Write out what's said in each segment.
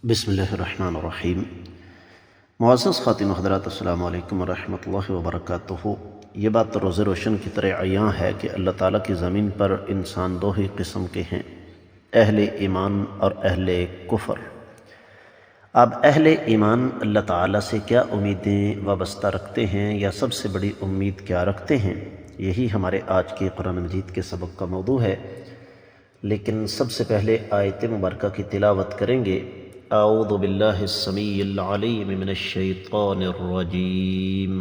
بسم اللہ الرحمن الرحیم۔ معزز خواتین و حضرات، السلام علیکم ورحمۃ اللہ وبرکاتہ۔ یہ بات تو روز روشن کی طرح عیاں ہے کہ اللہ تعالیٰ کی زمین پر انسان دو ہی قسم کے ہیں، اہل ایمان اور اہل کفر۔ اب اہل ایمان اللہ تعالیٰ سے کیا امیدیں وابستہ رکھتے ہیں یا سب سے بڑی امید کیا رکھتے ہیں، یہی ہمارے آج کے قرآن مجید کے سبق کا موضوع ہے۔ لیکن سب سے پہلے آیت مبارکہ کی تلاوت کریں گے۔ اعوذ باللہ السمیع العلیم من الشیطان الرجیم۔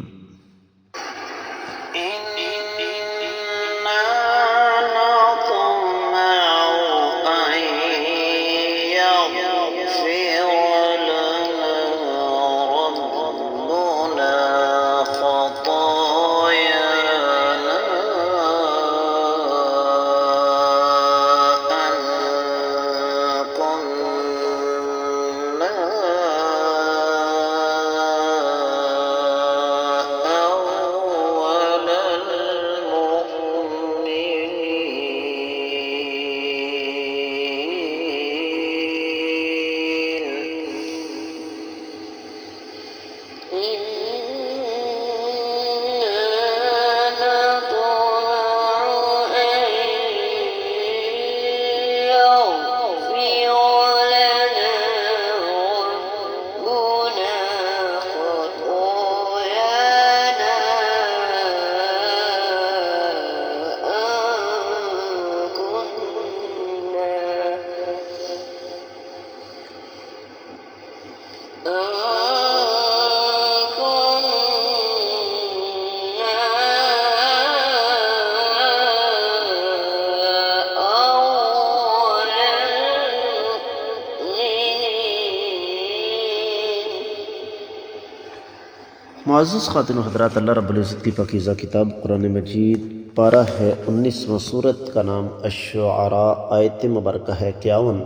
معزز خواتین و حضرات، اللہ رب العزت کی پاکیزہ کتاب قرآن مجید پارہ ہے 19واں، سورت کا نام الشعراء، آیت مبارکہ ہے 51۔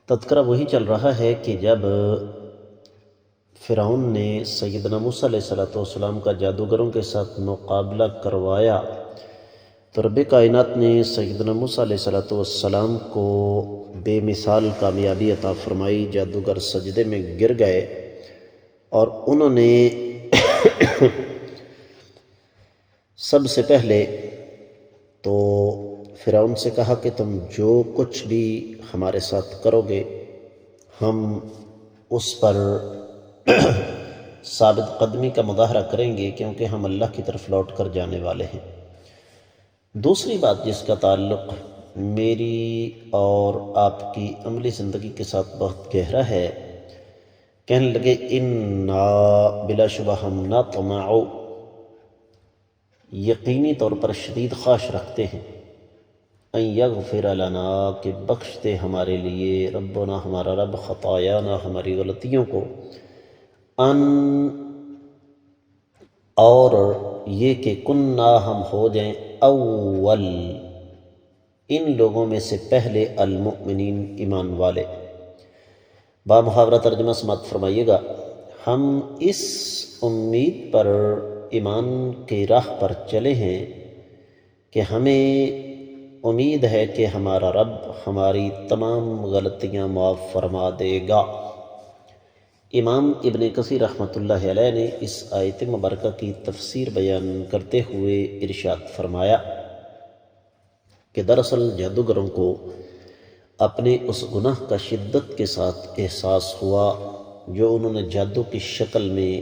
تذکرہ وہی چل رہا ہے کہ جب فرعون نے سیدنا موسیٰ علیہ السلام کا جادوگروں کے ساتھ مقابلہ کروایا تو رب کائنات نے سیدنا موسیٰ علیہ السلام کو بے مثال کامیابی عطا فرمائی۔ جادوگر سجدے میں گر گئے اور انہوں نے سب سے پہلے تو فرعون سے کہا کہ تم جو کچھ بھی ہمارے ساتھ کرو گے ہم اس پر ثابت قدمی کا مظاہرہ کریں گے، کیونکہ ہم اللہ کی طرف لوٹ کر جانے والے ہیں۔ دوسری بات جس کا تعلق میری اور آپ کی عملی زندگی کے ساتھ بہت گہرا ہے، کہنے لگے انا بلا شبہ ہم نطمع، یقینی طور پر شدید خواہش رکھتے ہیں، ان یغفر لنا، کہ بخش دے ہمارے لیے، ربنا ہمارا رب، خطایانا ہماری غلطیوں کو، ان اور یہ کہ کننا ہم ہو جائیں اول ان لوگوں میں سے پہلے، المؤمنین ایمان والے۔ با محاورہ ترجمہ سماعت فرمائیے گا۔ ہم اس امید پر ایمان کی راہ پر چلے ہیں کہ ہمیں امید ہے کہ ہمارا رب ہماری تمام غلطیاں معاف فرما دے گا۔ امام ابن کثیر رحمۃ اللہ علیہ نے اس آیت مبارکہ کی تفسیر بیان کرتے ہوئے ارشاد فرمایا کہ دراصل جادوگروں کو اپنے اس گناہ کا شدت کے ساتھ احساس ہوا جو انہوں نے جادو کی شکل میں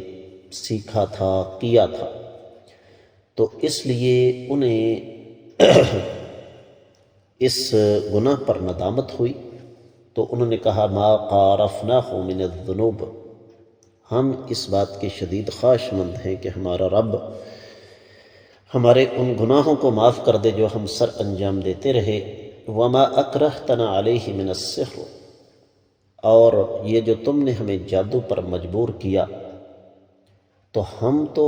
سیکھا تھا، کیا تھا، تو اس لیے انہیں اس گناہ پر ندامت ہوئی، تو انہوں نے کہا ما قارفناہ من الذنوب، ہم اس بات کے شدید خواہش مند ہیں کہ ہمارا رب ہمارے ان گناہوں کو معاف کر دے جو ہم سر انجام دیتے رہے، وما اکرہتنا علیہ من السحر، اور یہ جو تم نے ہمیں جادو پر مجبور کیا، تو ہم تو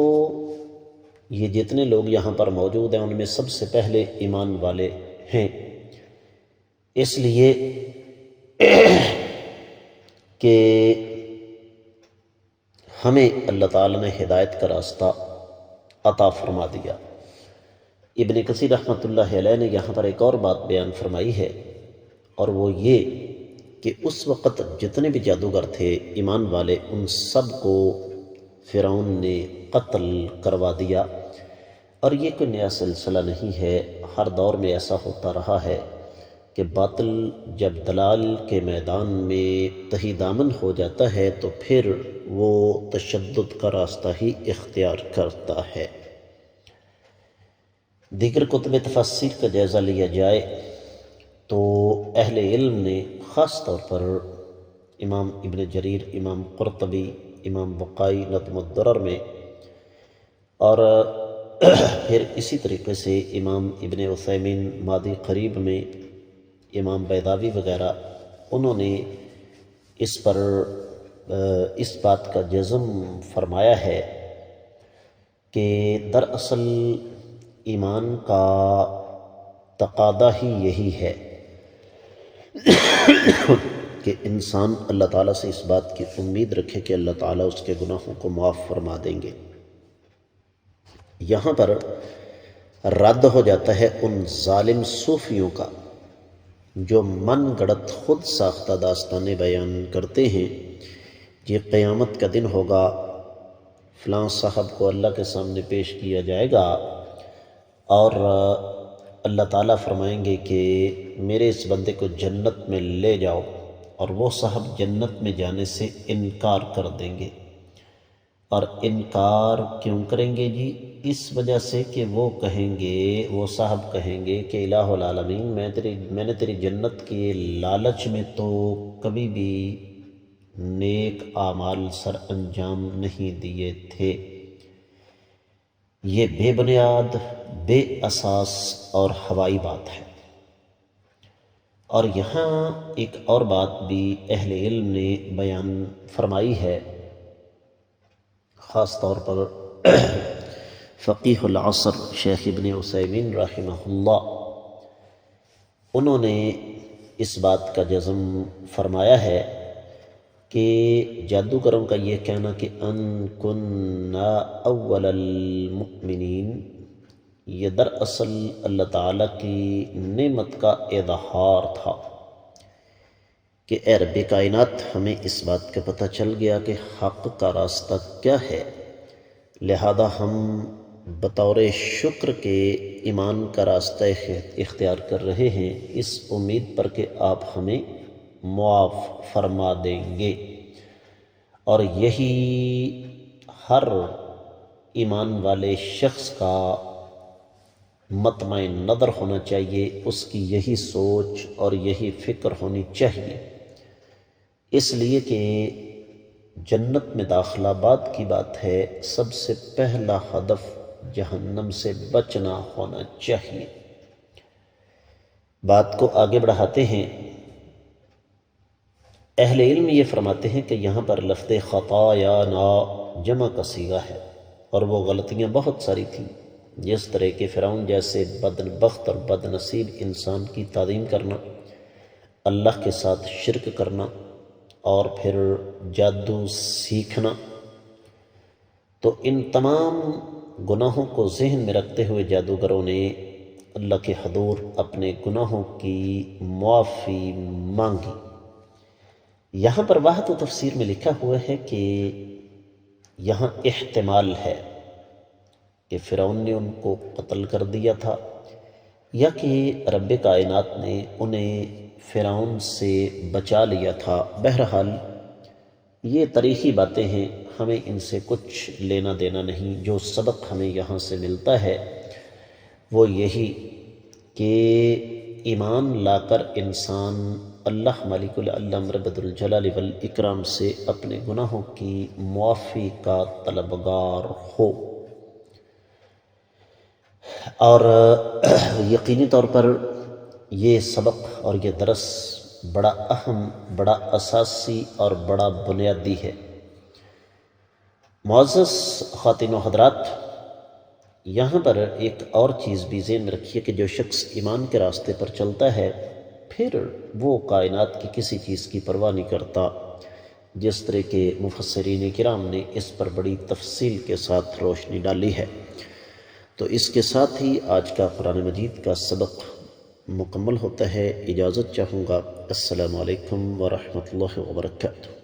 یہ جتنے لوگ یہاں پر موجود ہیں ان میں سب سے پہلے ایمان والے ہیں، اس لیے کہ ہمیں اللہ تعالیٰ نے ہدایت کا راستہ عطا فرما دیا۔ ابن کثیر رحمۃ اللہ علیہ نے یہاں پر ایک اور بات بیان فرمائی ہے، اور وہ یہ کہ اس وقت جتنے بھی جادوگر تھے ایمان والے، ان سب کو فرعون نے قتل کروا دیا۔ اور یہ کوئی نیا سلسلہ نہیں ہے، ہر دور میں ایسا ہوتا رہا ہے کہ باطل جب دلال کے میدان میں تہی دامن ہو جاتا ہے تو پھر وہ تشدد کا راستہ ہی اختیار کرتا ہے۔ دیگر کتب تفسیر کا جائزہ لیا جائے تو اہل علم نے خاص طور پر امام ابن جریر، امام قرطبی، امام بقائی نظم الدرر میں، اور پھر اسی طریقے سے امام ابن عثیمین ماضی قریب میں، امام بیضاوی وغیرہ، انہوں نے اس پر اس بات کا جزم فرمایا ہے کہ دراصل ایمان کا تقاضا ہی یہی ہے کہ انسان اللہ تعالیٰ سے اس بات کی امید رکھے کہ اللہ تعالیٰ اس کے گناہوں کو معاف فرما دیں گے۔ یہاں پر رد ہو جاتا ہے ان ظالم صوفیوں کا جو من گڑت خود ساختہ داستانیں بیان کرتے ہیں۔ یہ قیامت کا دن ہوگا، فلاں صاحب کو اللہ کے سامنے پیش کیا جائے گا اور اللہ تعالیٰ فرمائیں گے کہ میرے اس بندے کو جنت میں لے جاؤ، اور وہ صاحب جنت میں جانے سے انکار کر دیں گے۔ اور انکار کیوں کریں گے جی؟ اس وجہ سے کہ وہ کہیں گے، وہ صاحب کہیں گے کہ الہ العالمین میں نے تیری جنت کے لالچ میں تو کبھی بھی نیک اعمال سر انجام نہیں دیے تھے۔ یہ بے بنیاد، بے اساس اور ہوائی بات ہے۔ اور یہاں ایک اور بات بھی اہل علم نے بیان فرمائی ہے، خاص طور پر فقیہ العصر شیخ ابن عثیمین رحمہ اللہ، انہوں نے اس بات کا جزم فرمایا ہے کہ جادوگروں کا یہ کہنا کہ ان کننا اول المؤمنین، یہ دراصل اللہ تعالیٰ کی نعمت کا اظہار تھا کہ اے رب کائنات، ہمیں اس بات کا پتہ چل گیا کہ حق کا راستہ کیا ہے، لہذا ہم بطور شکر کے ایمان کا راستہ اختیار کر رہے ہیں، اس امید پر کہ آپ ہمیں معاف فرما دیں گے۔ اور یہی ہر ایمان والے شخص کا مطمع نظر ہونا چاہیے، اس کی یہی سوچ اور یہی فکر ہونی چاہیے، اس لیے کہ جنت میں داخلہ بعد کی بات ہے، سب سے پہلا ہدف جہنم سے بچنا ہونا چاہیے۔ بات کو آگے بڑھاتے ہیں، اہل علم یہ فرماتے ہیں کہ یہاں پر لفظ خطایانا جمع کا صیغہ ہے، اور وہ غلطیاں بہت ساری تھیں، جس طرح کہ فرعون جیسے بدبخت اور بد نصیب انسان کی تعظیم کرنا، اللہ کے ساتھ شرک کرنا، اور پھر جادو سیکھنا۔ تو ان تمام گناہوں کو ذہن میں رکھتے ہوئے جادوگروں نے اللہ کے حضور اپنے گناہوں کی معافی مانگی۔ یہاں پر واحد و تفسیر میں لکھا ہوا ہے کہ یہاں احتمال ہے کہ فرعون نے ان کو قتل کر دیا تھا، یا کہ رب کائنات نے انہیں فرعون سے بچا لیا تھا۔ بہرحال یہ تاریخی باتیں ہیں، ہمیں ان سے کچھ لینا دینا نہیں۔ جو سبق ہمیں یہاں سے ملتا ہے وہ یہی کہ ایمان لا کر انسان اللہ مالک العلم رب الجلال والاکرام سے اپنے گناہوں کی معافی کا طلبگار ہو۔ اور یقینی طور پر یہ سبق اور یہ درس بڑا اہم، بڑا اساسی اور بڑا بنیادی ہے۔ معزز خواتین و حضرات، یہاں پر ایک اور چیز بھی ذہن میں رکھیے کہ جو شخص ایمان کے راستے پر چلتا ہے پھر وہ کائنات کی کسی چیز کی پرواہ نہیں کرتا، جس طرح کے مفسرین کرام نے اس پر بڑی تفصیل کے ساتھ روشنی ڈالی ہے۔ تو اس کے ساتھ ہی آج کا قرآن مجید کا سبق مکمل ہوتا ہے، اجازت چاہوں گا۔ السلام علیکم ورحمۃ اللہ وبرکاتہ۔